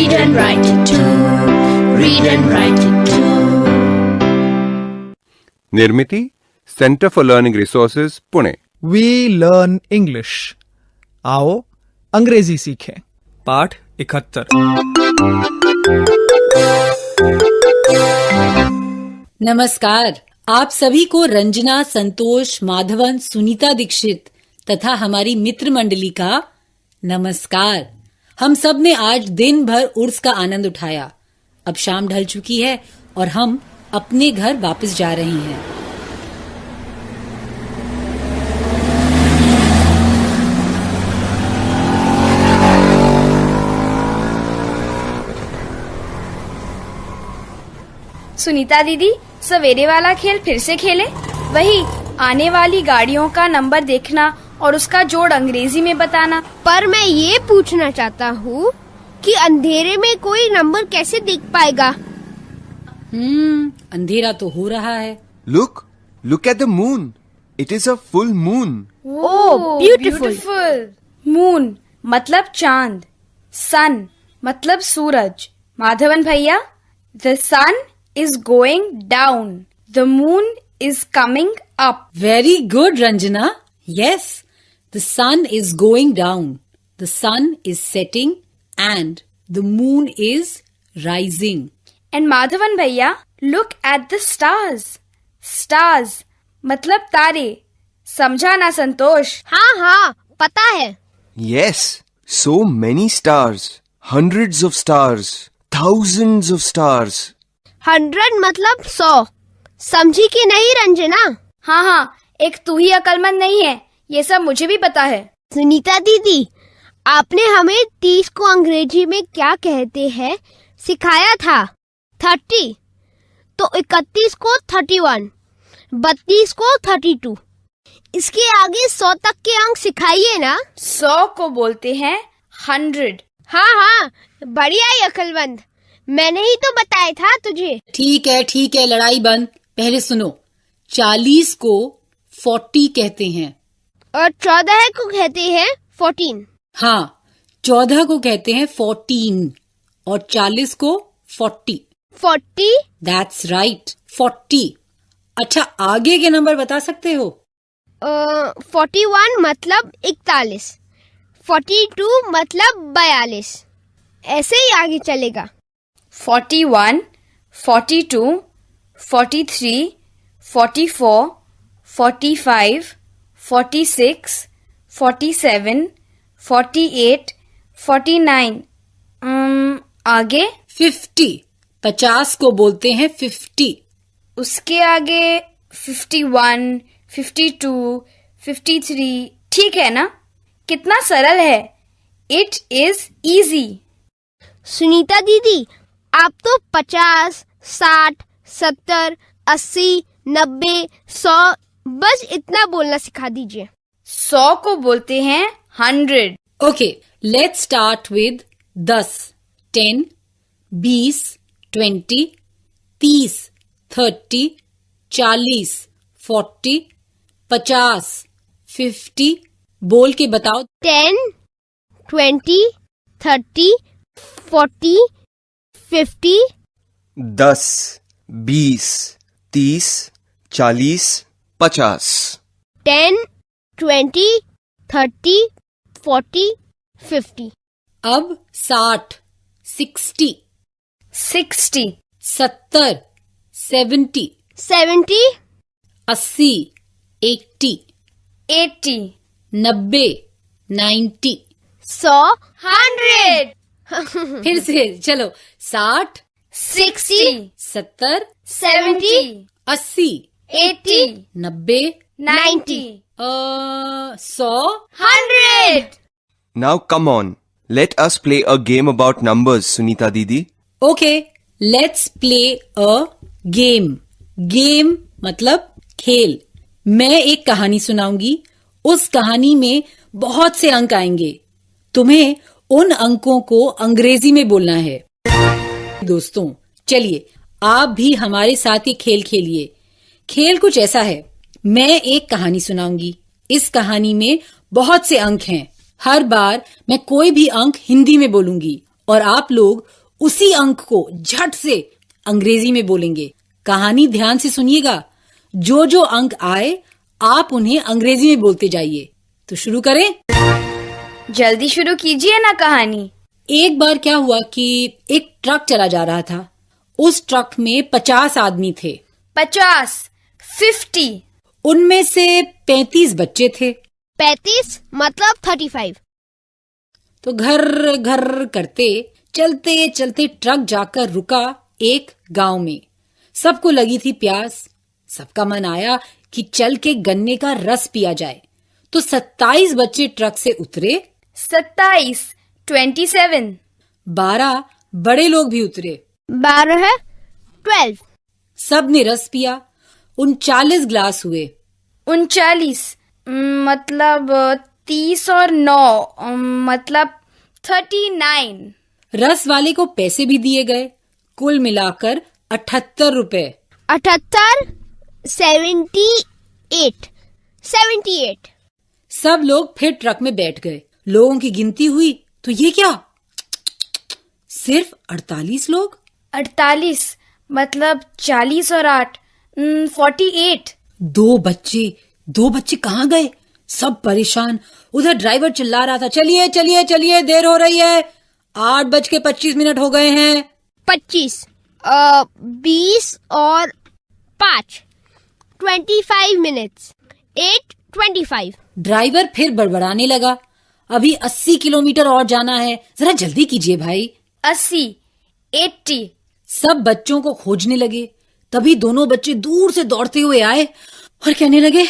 Read and write it too. Read and write it too. Nirmiti center for learning resources Pune. We learn English. आओ अंग्रेजी सीखें। पाठ 71। नमस्कार। आप सभी को रंजना, संतोष, माधवन, सुनीता दीक्षित तथा हमारी मित्र मंडली का नमस्कार। हम सब ने आज दिन भर उर्स का आनंद उठाया। अब शाम ढल चुकी है और हम अपने घर वापस जा रहे हैं। सुनीता दीदी, सवेरे वाला खेल फिर से खेले। वही आने वाली गाड़ियों का नंबर देखना और उसका जोड़ अंग्रेजी में बताना। पर मैं ये पूछना चाहता हूँ कि अंधेरे में कोई नंबर कैसे देख पाएगा? अंधेरा तो हो रहा है। Look at the moon. It is a full moon. Oh, beautiful. Moon मतलब चांद, सन मतलब सूरज। माधवन भैया, the sun is going down. The moon is coming up. Very good, Ranjana. Yes, the sun is going down. The sun is setting and the moon is rising. And Madhavan भैया, look at the stars. Stars मतलब तारे। समझा ना संतोष? हाँ, पता है। Yes, so many stars. Hundreds of stars. Thousands of stars. 100 मतलब 100। समझी कि नहीं रंजना? हाँ, एक तू ही अकलमंद नहीं है, ये सब मुझे भी पता है। सुनीता दीदी, आपने हमें 30 को अंग्रेजी में क्या कहते हैं सिखाया था। 30 तो 31 को 31, 32 को 32। इसके आगे 100 तक के अंक सिखाइए ना। 100 को बोलते हैं 100। हाँ, बढ़िया ही अकलमंद। मैंने ही तो बताया था तुझे। ठीक है, लड़ाई बंद। पहले सुनो। 40 को 40 कहते हैं और 14 को कहते हैं 14। हाँ, 14 को कहते हैं 14 और 40 को 40। 40? That's right, 40। अच्छा, आगे के नंबर बता सकते हो? 41 मतलब 41, 42 मतलब 42। ऐसे ही आगे चलेगा। 41, 42, 43, 44, 45, 46, 47, 48, 49। आगे 50। 50 को बोलते हैं 50। उसके आगे 51, 52, 53। ठीक है ना? कितना सरल है। It is easy। सुनीता दीदी, आप तो 50, 60, 70, 80, 90, 100 बस इतना बोलना सिखा दीजिए। 100 को बोलते हैं 100। Okay, let's start with 10, 10, 20, 20, 30, 30, 40, 40, 50, 50। बोल के बताओ। 10, 20, 30, 40, 50। 10, 20, 30, 40, 50। 10, 20, 30, 40, 50। अब 60, 60, 60, 70, 70, 70, 80, 80, 80, 90, 90। 100, 100। फिर से चलो। 60, 60, 70, 70, 80, 80, 90, 90, 100। 100। Now come on. Let us play a game about numbers, Sunita Didi. Okay, let's play a game. Game मतलब खेल। मैं एक कहानी सुनाऊंगी। उस कहानी में बहुत से अंक आएंगे। तुम्हें उन अंकों को अंग्रेजी में बोलना है। दोस्तों, चलिए आप भी हमारे साथ ये खेल खेलिए। खेल कुछ ऐसा है, मैं एक कहानी सुनाऊंगी। इस कहानी में बहुत से अंक हैं। हर बार मैं कोई भी अंक हिंदी में बोलूंगी और आप लोग उसी अंक को झट से अंग्रेजी में बोलेंगे। कहानी ध्यान से सुनिएगा। जो जो अंक आए आप उन्हें अंग्रेजी में बोलते जाइए। तो शुरू करें। जल्दी शुरू कीजिए ना कहानी। एक बार क्या हुआ कि एक ट्रक चला जा रहा था। उस ट्रक में 50 आदमी थे। 50 उनमें से 35 बच्चे थे। 35 मतलब 35। तो घर घर करते चलते चलते ट्रक जाकर रुका एक गांव में। सबको लगी थी प्यास। सबका मन आया कि चल के गन्ने का रस पिया जाए। तो 27 बच्चे ट्रक से उतरे। 27 27 12 बड़े लोग भी उतरे। 12 है 12। सब ने रस पिया। 39 ग्लास हुए। 39 मतलब 30 और 9 मतलब 39। रस वाले को पैसे भी दिए गए। कुल मिलाकर 78 रुपए। 78 78। सब लोग फिर ट्रक में बैठ गए। लोगों की गिनती हुई तो ये क्या, सिर्फ 48 लोग। 48 मतलब 40 और 8 48। दो बच्चे कहाँ गए? सब परेशान। उधर ड्राइवर चिल्ला रहा था, चलिए चलिए चलिए, देर हो रही है, 8:25 हो गए हैं। 25 20 और 5 25 मिनट्स 8:25। ड्राइवर फिर बड़बड़ाने लगा, अभी 80 किलोमीटर और जाना है, जरा जल्दी कीजिए भाई। 80 सब बच्चों को खोजने लगे। तभी दोनों बच्चे दूर से दौड़ते हुए आए और कहने लगे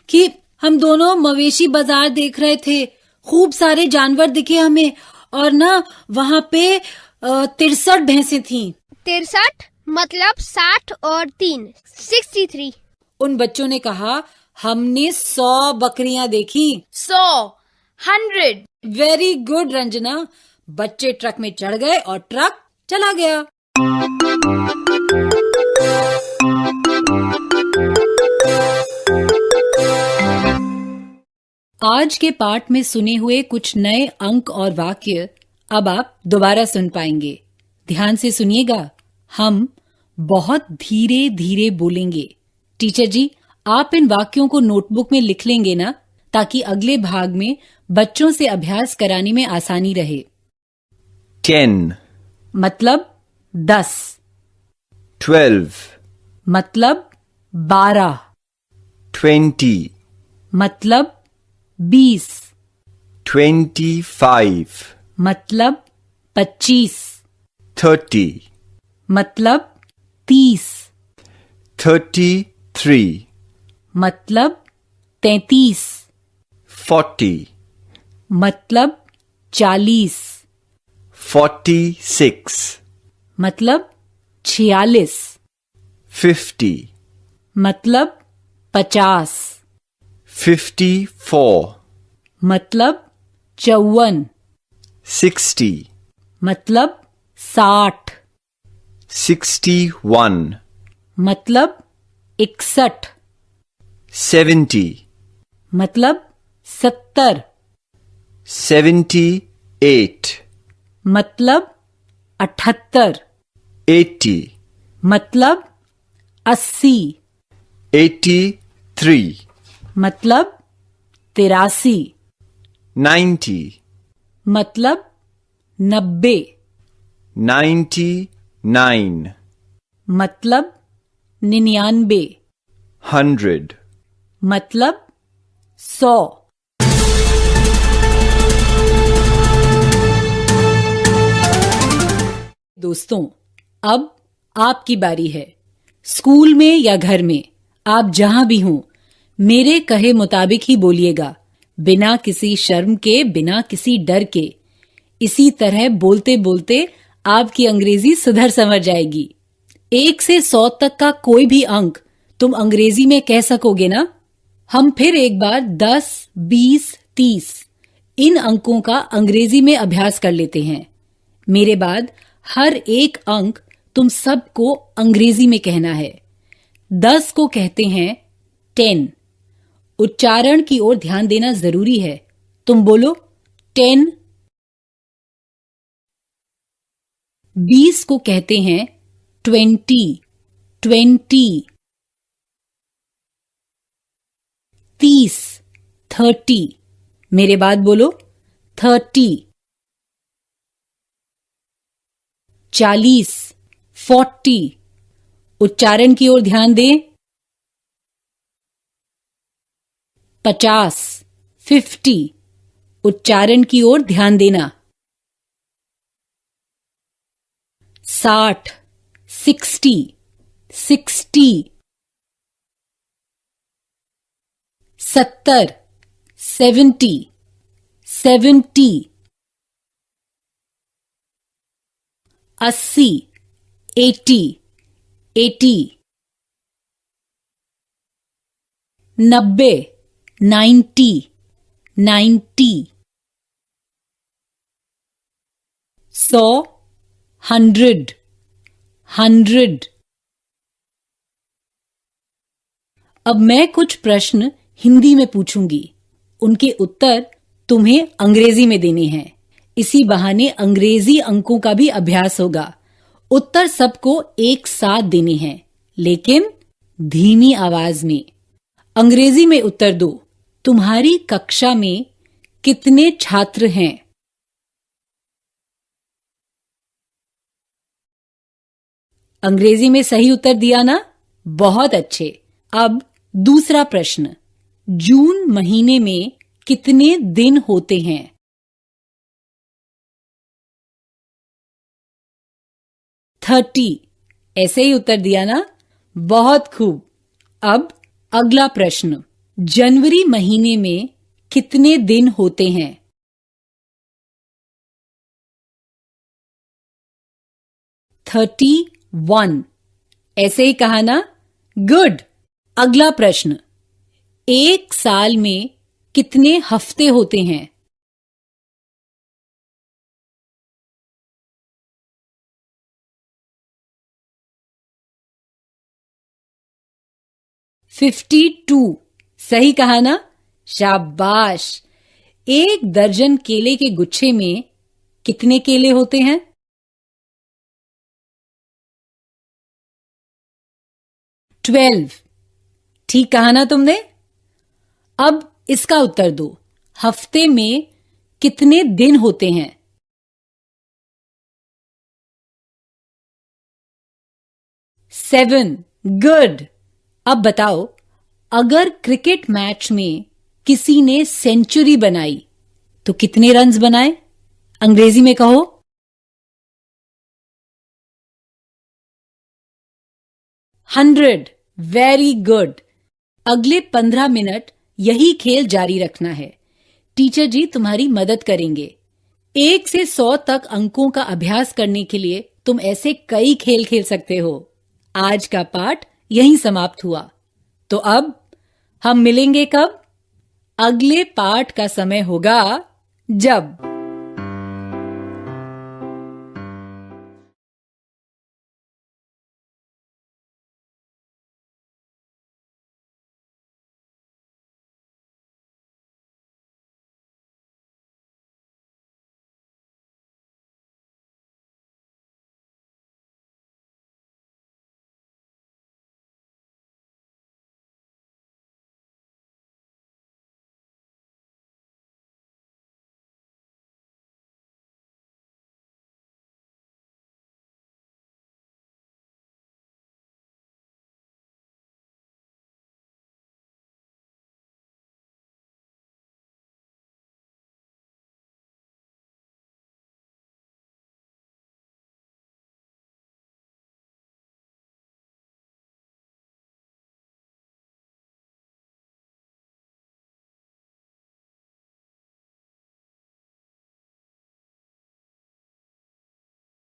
कि हम दोनों मवेशी बाजार देख रहे थे, खूब सारे जानवर दिखे हमें, और ना वहां पे 63 भैंसें थीं। 63 मतलब 60 और 3 63। उन बच्चों ने कहा हमने 100 बकरियां देखी। 100 वेरी गुड रंजना। बच्चे ट्रक में चढ़ गए और ट्रक चला गया। आज के पाठ में सुने हुए कुछ नए अंक और वाक्य अब आप दोबारा सुन पाएंगे। ध्यान से सुनिएगा। हम बहुत धीरे धीरे बोलेंगे। टीचर जी, आप इन वाक्यों को नोटबुक में लिख लेंगे ना, ताकि अगले भाग में बच्चों से अभ्यास कराने में आसानी रहे। 10 मतलब 10। 12 मतलब 12। 20 मतलब 20। 25 मतलब 25। 30 मतलब 30। 33 मतलब 33। 40 मतलब 40। 46 मतलब 46। 50 मतलब 50। 54 मतलब 54। 60 मतलब 60। 61 मतलब 61। 70 मतलब 70। 78 मतलब 78। 80 मतलब 80। 83 मतलब 83। 90 मतलब 90। 99 मतलब 99। 100 मतलब 100। दोस्तों, अब आपकी बारी है। स्कूल में या घर में, आप जहां भी हों, मेरे कहे मुताबिक ही बोलिएगा, बिना किसी शर्म के, बिना किसी डर के। इसी तरह बोलते बोलते आपकी अंग्रेजी सुधर संवर जाएगी। 1 से 100 तक का कोई भी अंक तुम अंग्रेजी में कह सकोगे ना? हम फिर एक बार 10, 20, 30 इन अंकों का अंग्रेजी में अभ्यास कर लेते हैं। मेरे बाद हर एक अंक तुम सबको अंग्रेजी में कहना है। 10 को कहते हैं 10। उच्चारण की ओर ध्यान देना जरूरी है। तुम बोलो 10, 20 को कहते हैं 20, 20। 30, 30, मेरे बाद बोलो 30। 40, 40, उच्चारण की ओर ध्यान दें। 50, 50, उच्चारण की ओर ध्यान देना। 60, 60, 60। 70, 70, 70। 80, 80, 80। 90, 90, 90। 100, 100, 100। अब मैं कुछ प्रश्न हिंदी में पूछूंगी, उनके उत्तर तुम्हें अंग्रेजी में देने हैं। इसी बहाने अंग्रेजी अंकों का भी अभ्यास होगा। उत्तर सबको एक साथ देने हैं, लेकिन धीमी आवाज में। अंग्रेजी में उत्तर दो। तुम्हारी कक्षा में कितने छात्र हैं? अंग्रेजी में सही उत्तर दिया ना? बहुत अच्छे। अब दूसरा प्रश्न, जून महीने में कितने दिन होते हैं? थर्टी, ऐसे ही उत्तर दिया ना? बहुत खूब। अब अगला प्रश्न, जनवरी महीने में कितने दिन होते हैं? 31, ऐसे ही कहा ना? गुड। अगला प्रश्न, एक साल में कितने हफ्ते होते हैं? 52, सही कहा ना? शाबाश। एक दर्जन केले के गुच्छे में कितने केले होते हैं? 12, ठीक कहा ना तुमने? अब इसका उत्तर दो। हफ्ते में कितने दिन होते हैं? 7, गुड। अब बताओ, अगर क्रिकेट मैच में किसी ने सेंचुरी बनाई तो कितने रन्स बनाए? अंग्रेजी में कहो। 100, वेरी गुड। अगले 15 मिनट यही खेल जारी रखना है। टीचर जी तुम्हारी मदद करेंगे। 1 से 100 तक अंकों का अभ्यास करने के लिए तुम ऐसे कई खेल खेल सकते हो। आज का पाठ यहीं समाप्त हुआ। तो अब हम मिलेंगे कब? अगले पाठ का समय होगा जब